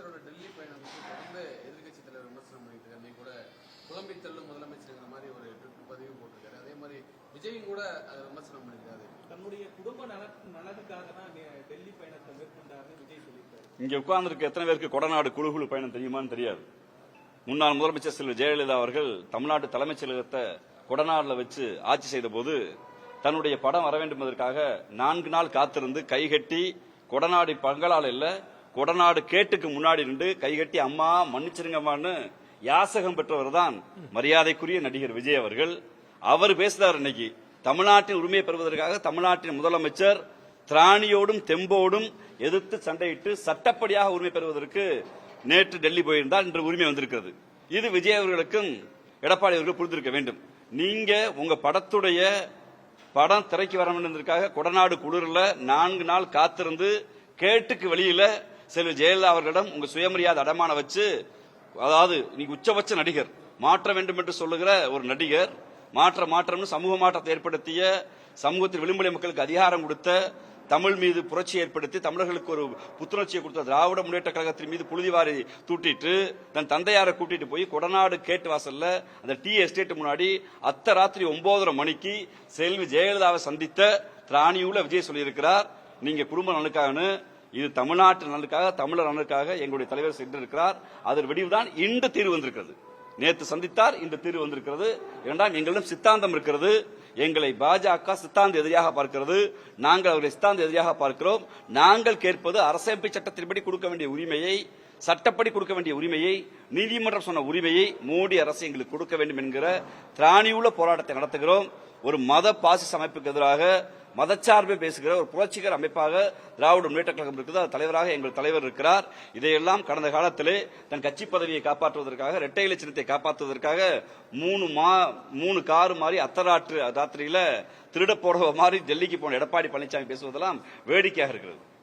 முதலமைச்சரோட டெல்லி பயணம் தொடர்ந்து எதிர்கட்சி தலைவர் விமர்சனம் பண்ணிட்டு இருக்காரு. கூட புலம்பி தள்ளும் முதலமைச்சருங்கிற மாதிரி ஒரு ட்விட்டர் பதிவும் போட்டிருக்காரு. அதே மாதிரி விஜயும் கூட அதை விமர்சனம் பண்ணியிருக்காரு. தன்னுடைய குடும்ப நலனுக்காக தான் டெல்லி பயணத்தை மேற்கொண்டாருன்னு விஜய் சொல்லியிருக்காரு. இங்க உட்கார்ந்துருக்க எத்தனை பேருக்கு கொடநாடு குழு பயணம் தெரியுமான்னு தெரியாது. முன்னாள் முதலமைச்சர் செல்வி ஜெயலலிதா அவர்கள் தமிழ்நாட்டு தலைமைச் செயலகத்தை கொடநாடுல வச்சு ஆட்சி செய்த போது தன்னுடைய படம் வர வேண்டும் என்பதற்காக 4 நாள் காத்திருந்து கைகட்டி கொடநாடு பங்களால இல்ல கொடநாடு கேட்டுக்கு முன்னாடி நின்று கைகட்டி அம்மா மன்னிச்சிருங்கம்மான்னு யாசகம் பெற்றவர் தான் மரியாதைக்குரிய நடிகர் விஜய் அவர்கள். அவர் பேசுறார் இன்னைக்கு தமிழ்நாட்டின் உரிமையை பெறுவதற்காக தமிழ்நாட்டின் முதலமைச்சர் திராணியோடும் தெம்போடும் எதிர்த்து சண்டையிட்டு சட்டப்படியாக உரிமை பெறுவதற்கு நேற்று டெல்லி போயிருந்தால் இன்று உரிமை வந்திருக்கிறது. இது விஜய் அவர்களுக்கும் எடப்பாடி அவர்கள் புரிந்திருக்க வேண்டும். நீங்க உங்க படத்துடைய படம் திரைக்கு வர வேண்டியதற்காக கொடநாடு குளிர்ல 4 நாள் காத்திருந்து கேட்டுக்கு வெளியில செல்வி ஜெயலலிதா அவர்களிடம் உங்க சுயமரியாதை அடமான வச்சு, அதாவது நீங்க உச்சபட்ச நடிகர், மாற்ற வேண்டும் என்று சொல்லுகிற ஒரு நடிகர், மாற்றம்னு சமூக மாற்றத்தை ஏற்படுத்திய, சமூகத்தில் விளிம்புநிலை மக்களுக்கு அதிகாரம் கொடுத்த, தமிழ் மீது புரட்சி ஏற்படுத்தி தமிழர்களுக்கு ஒரு புத்துணர்ச்சியை கொடுத்த திராவிட முன்னேற்ற கழகத்தின் மீது புழுதிவாரி தூட்டிட்டு தன் தந்தையாரை கூட்டிட்டு போய் கொடநாடு கேட்டு வாசல்ல அந்த டீ எஸ்டேட் முன்னாடி ராத்திரி 9:30 மணிக்கு செல்வி ஜெயலலிதாவை சந்தித்த திராணியுள்ள விஜய் சொல்லியிருக்கிறார், நீங்க குடும்ப நலனுக்காக, இது தமிழ்நாட்டு நலனுக்காக, தமிழர் நலனுக்காக எங்களுடைய தலைவர் சென்றிருக்கிறார். அதன் விடிவுதான் இன்று தீர்வு வந்திருக்கிறது. நேற்று சந்தித்தார், இன்று தீர்வு வந்திருக்கிறது. இரண்டாம் எங்களிடம் சித்தாந்தம் இருக்கிறது. எங்களை பாஜக சித்தாந்த எதிரியாக பார்க்கிறது, நாங்கள் அவர்களை சித்தாந்த எதிரியாக பார்க்கிறோம். நாங்கள் கேட்பது அரசமைப்பு சட்டத்தின்படி கொடுக்க வேண்டிய உரிமையை, சட்டப்படி கொடுக்க வேண்டிய உரிமையை, நீதிமன்றம் சொன்ன உரிமையை மோடி அரசு எங்களுக்கு கொடுக்க வேண்டும் என்கிற திராணியுள்ள போராட்டத்தை நடத்துகிறோம். ஒரு மத பாசிச அமைப்புக்கு எதிராக மதச்சார்பை பேசுகிற ஒரு புரட்சிகர அமைப்பாக திராவிட முன்னேற்ற கழகம் இருக்குது. அது தலைவராக எங்கள் தலைவர் இருக்கிறார். இதையெல்லாம் கடந்த காலத்திலே தன் கட்சி பதவியை காப்பாற்றுவதற்காக, இரட்டை இலை சின்னத்தை காப்பாற்றுவதற்காக 3 கார் மாதிரி ராத்திரியில திருட போட மாதிரி டெல்லிக்கு போன எடப்பாடி பழனிசாமி பேசுவதெல்லாம் வேடிக்கையாக இருக்கிறது.